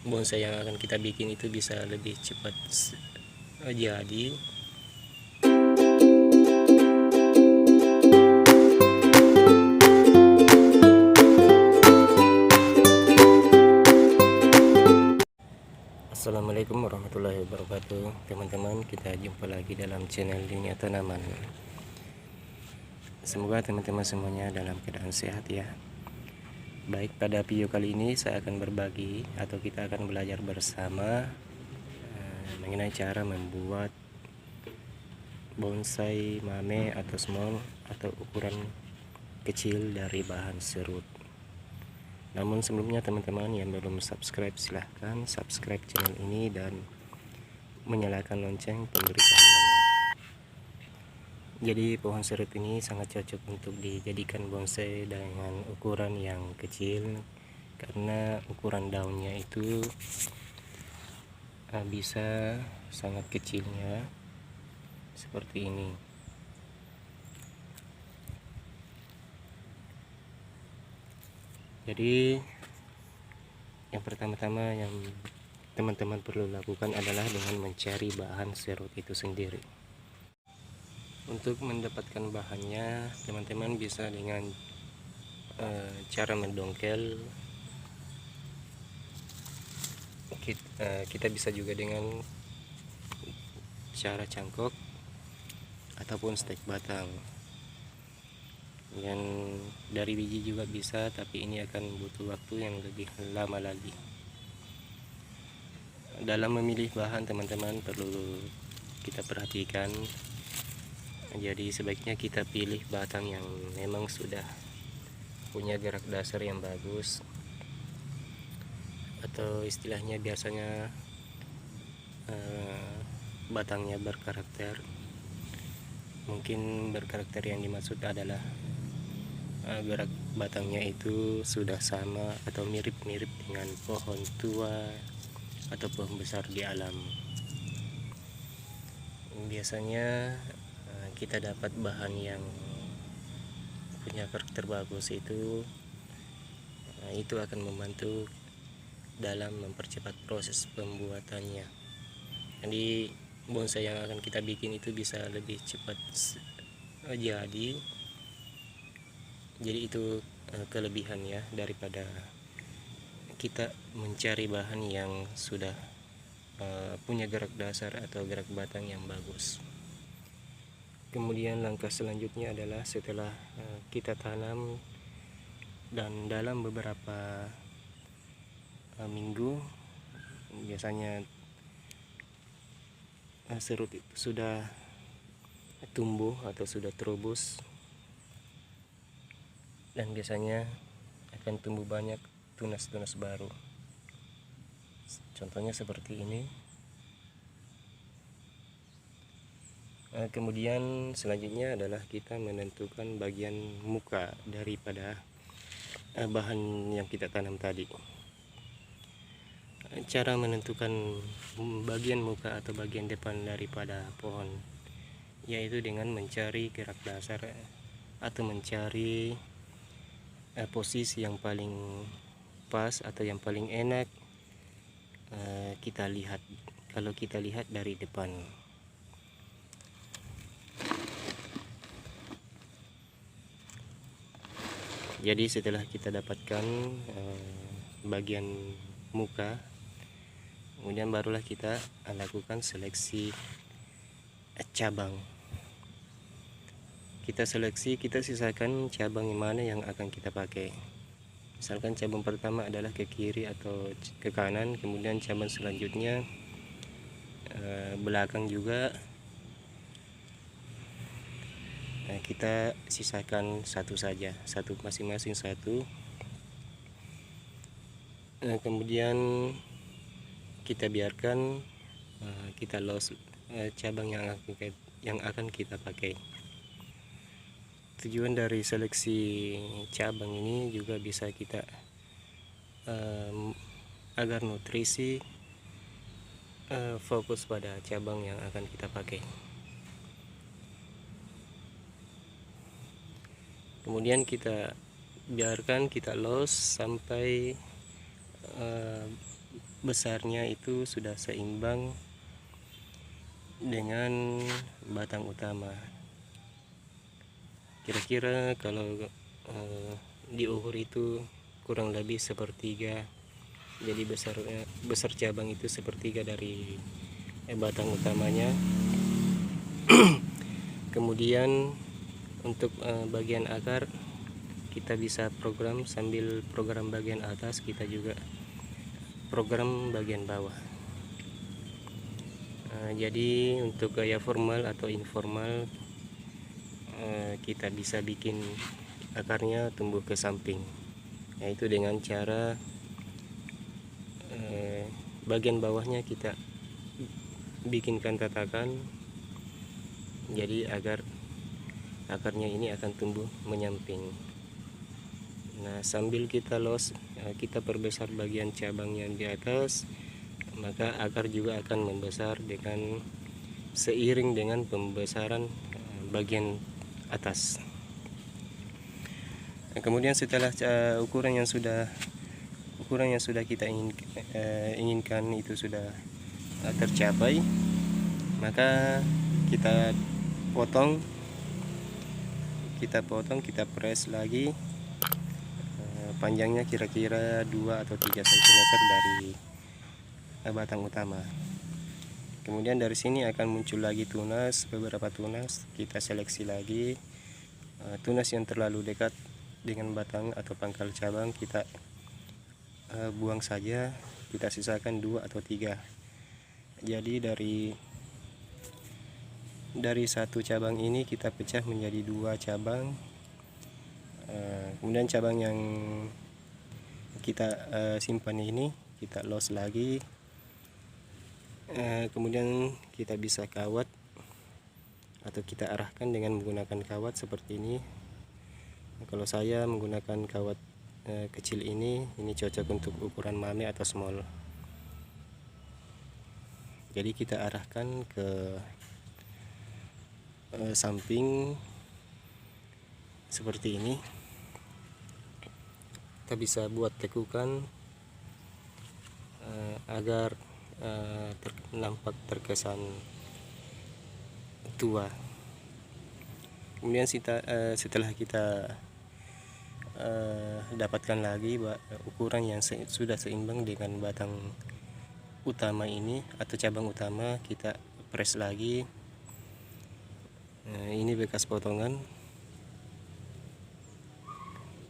bonsai yang akan kita bikin itu bisa lebih cepat jadi. Assalamualaikum warahmatullahi wabarakatuh, teman-teman. Kita jumpa lagi dalam channel Dunia Tanaman. Semoga teman-teman semuanya dalam keadaan sehat ya. Baik, pada video kali ini saya akan berbagi atau kita akan belajar bersama mengenai cara membuat bonsai mame atau small atau ukuran kecil dari bahan serut. Namun sebelumnya teman-teman yang belum subscribe, silahkan subscribe channel ini dan menyalakan lonceng pemberitahuannya. Jadi pohon serut ini sangat cocok untuk dijadikan bonsai dengan ukuran yang kecil, karena ukuran daunnya itu bisa sangat kecilnya seperti ini. Jadi yang pertama-tama yang teman-teman perlu lakukan adalah dengan mencari bahan serut itu sendiri. Untuk mendapatkan bahannya, teman-teman bisa dengan cara mendongkel. Kita bisa juga dengan cara cangkok ataupun stek batang. Yang dari biji juga bisa, tapi ini akan butuh waktu yang lebih lama lagi. Dalam memilih bahan, teman-teman perlu kita perhatikan. Jadi sebaiknya kita pilih batang yang memang sudah punya gerak dasar yang bagus, atau istilahnya biasanya batangnya berkarakter. Mungkin berkarakter yang dimaksud adalah gerak batangnya itu sudah sama atau mirip-mirip dengan pohon tua atau pohon besar di alam. Biasanya kita dapat bahan yang punya karakter bagus itu akan membantu dalam mempercepat proses pembuatannya. Jadi bonsai yang akan kita bikin itu bisa lebih cepat jadi. Jadi itu kelebihan ya, daripada kita mencari bahan yang sudah punya gerak dasar atau gerak batang yang bagus. Kemudian langkah selanjutnya adalah setelah kita tanam dan dalam beberapa minggu, biasanya serut itu sudah tumbuh atau sudah terubus, dan biasanya akan tumbuh banyak tunas-tunas baru. Contohnya seperti ini. Kemudian selanjutnya adalah kita menentukan bagian muka daripada bahan yang kita tanam tadi. Cara menentukan bagian muka atau bagian depan daripada pohon yaitu dengan mencari gerak dasar atau mencari posisi yang paling pas atau yang paling enak kita lihat kalau kita lihat dari depan. Jadi setelah kita dapatkan bagian muka, kemudian barulah kita lakukan seleksi cabang. Kita seleksi, kita sisakan cabang yang mana yang akan kita pakai. Misalkan cabang pertama adalah ke kiri atau ke kanan, kemudian cabang selanjutnya belakang juga. Kita sisakan satu saja, satu masing-masing satu. Kemudian kita biarkan kita los cabang yang akan kita pakai. Tujuan dari seleksi cabang ini juga bisa kita agar nutrisi fokus pada cabang yang akan kita pakai. Kemudian kita biarkan kita los sampai besarnya itu sudah seimbang dengan batang utama. Kira-kira kalau diukur itu kurang lebih sepertiga, jadi besar cabang itu sepertiga dari batang utamanya. Kemudian untuk bagian akar kita bisa program, sambil program bagian atas kita juga program bagian bawah. Jadi untuk gaya formal atau informal kita bisa bikin akarnya tumbuh ke samping, yaitu dengan cara bagian bawahnya kita bikinkan tatakan, jadi agar akarnya ini akan tumbuh menyamping. Nah, sambil kita kita perbesar bagian cabang yang di atas, maka akar juga akan membesar dengan seiring dengan pembesaran bagian atas. Nah, kemudian setelah ukuran yang sudah kita inginkan itu sudah tercapai, maka kita potong, kita press lagi. Panjangnya kira-kira 2 atau 3 cm dari batang utama. Kemudian dari sini akan muncul lagi tunas, beberapa tunas. Kita seleksi lagi tunas yang terlalu dekat dengan batang atau pangkal cabang kita buang saja, kita sisakan 2 atau 3. Jadi dari satu cabang ini kita pecah menjadi 2 cabang. Kemudian cabang yang kita simpan ini kita los lagi. Kemudian kita bisa kawat atau kita arahkan dengan menggunakan kawat seperti ini. Kalau saya menggunakan kawat kecil ini cocok untuk ukuran mame atau small. Jadi kita arahkan ke samping seperti ini. Kita bisa buat tekukan agar nampak terkesan tua. Kemudian setelah kita dapatkan lagi ukuran yang sudah seimbang dengan batang utama ini atau cabang utama, kita press lagi. Ini bekas potongan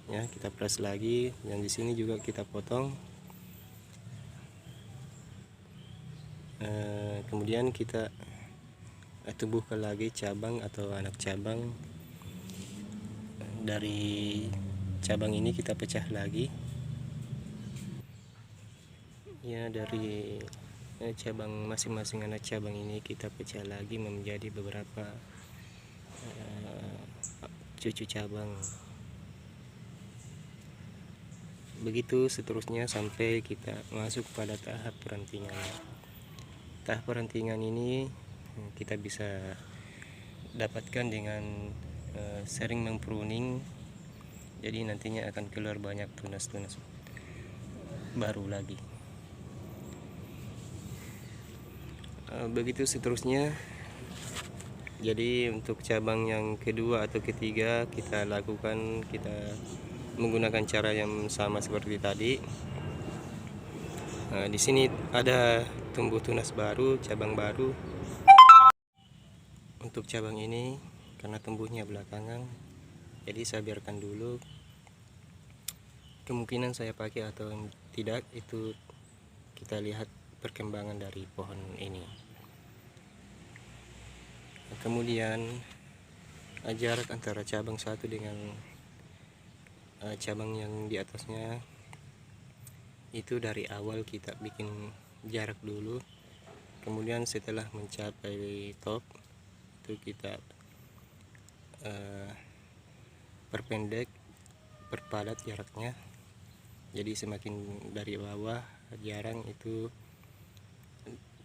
ya, kita press lagi. Yang di sini juga kita potong. Kemudian kita tumbuhkan lagi cabang atau anak cabang. Dari cabang ini kita pecah lagi ya, dari cabang masing-masing anak cabang ini kita pecah lagi menjadi beberapa cucu cabang. Begitu seterusnya sampai kita masuk pada tahap perantingan. Tahap perantingan ini kita bisa dapatkan dengan sering mempruning, jadi nantinya akan keluar banyak tunas-tunas baru lagi. Begitu seterusnya. Jadi untuk cabang yang kedua atau ketiga kita menggunakan cara yang sama seperti tadi. Di sini ada tumbuh tunas baru, cabang baru. Untuk cabang ini karena tumbuhnya belakangan, jadi saya biarkan dulu. Kemungkinan saya pakai atau tidak itu kita lihat perkembangan dari pohon ini. Kemudian jarak antara cabang satu dengan cabang yang di atasnya itu dari awal kita bikin jarak dulu. Kemudian setelah mencapai top itu kita perpadat jaraknya. Jadi semakin dari bawah jarang itu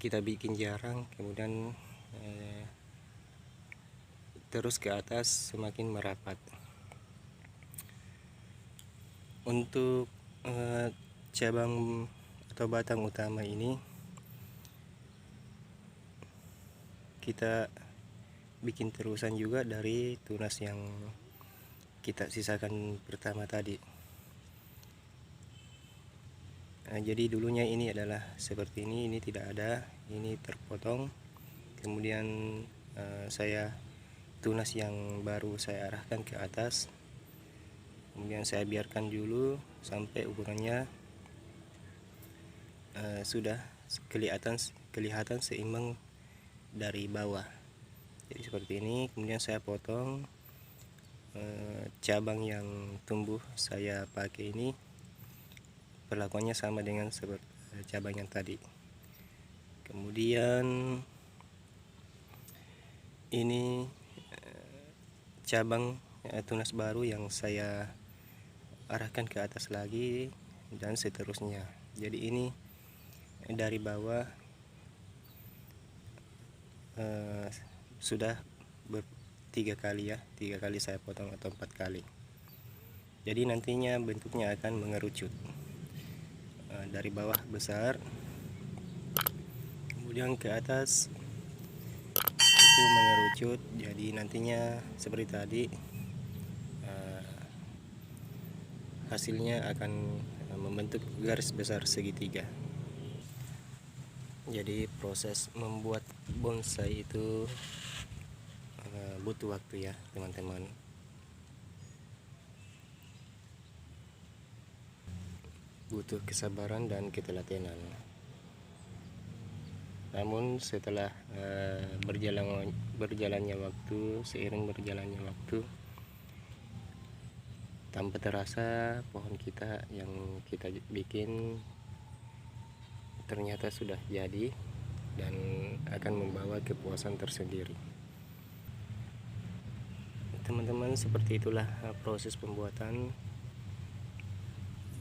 kita bikin jarang, kemudian terus ke atas semakin merapat. Untuk cabang atau batang utama ini kita bikin terusan juga dari tunas yang kita sisakan pertama tadi. Nah, jadi dulunya ini adalah seperti ini tidak ada, ini terpotong. Kemudian saya tunas yang baru saya arahkan ke atas, kemudian saya biarkan dulu sampai ukurannya sudah kelihatan seimbang dari bawah. Jadi seperti ini. Kemudian saya potong cabang yang tumbuh saya pakai ini, perlakuannya sama dengan seperti cabang yang tadi. Kemudian ini cabang tunas baru yang saya arahkan ke atas lagi dan seterusnya. Jadi ini dari bawah sudah 3 kali ya, 3 kali saya potong atau 4 kali. Jadi nantinya bentuknya akan mengerucut dari bawah besar, kemudian ke atas itu mengerucut. Jadi nantinya seperti tadi hasilnya akan membentuk garis besar segitiga. Jadi proses membuat bonsai itu butuh waktu ya teman-teman. Butuh kesabaran dan ketelatenan. Namun setelah berjalannya waktu, seiring berjalannya waktu, tanpa terasa pohon kita yang kita bikin ternyata sudah jadi dan akan membawa kepuasan tersendiri. Teman-teman, seperti itulah proses pembuatan.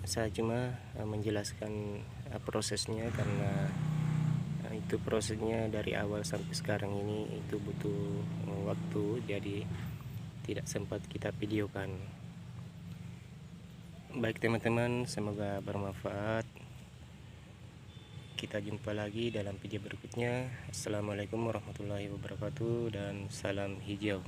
Saya cuma menjelaskan prosesnya karena itu prosesnya dari awal sampai sekarang ini itu butuh waktu, jadi tidak sempat kita videokan. Baik teman-teman, semoga bermanfaat. Kita jumpa lagi dalam video berikutnya. Assalamualaikum warahmatullahi wabarakatuh dan salam hijau.